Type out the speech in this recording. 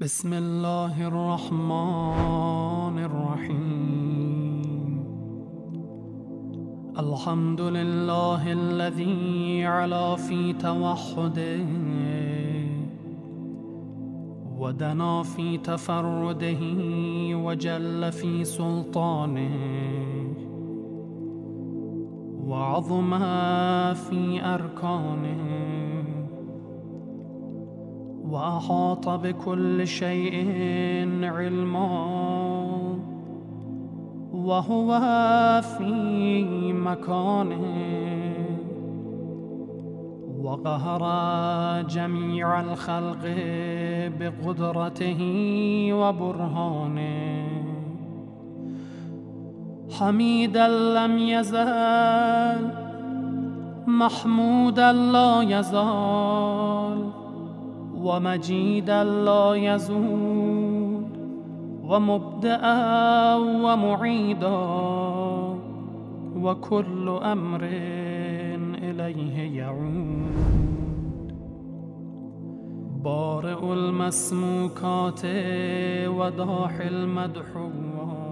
بسم الله الرحمن الرحيم. الحمد لله الذي علا في توحده ودنا في تفرده وجل في سلطانه وعظم في أركانه وأحاط بكل شيء علما وهو في مكانه وقهر جميع الخلق بقدرته وبرهانه حميدا لم يزل محمودا لا يزال ومجيدا لا يزول ومبدأ ومعيدا وكل أمر إليه يعود. بارئ المسموكات وداحي المدحوات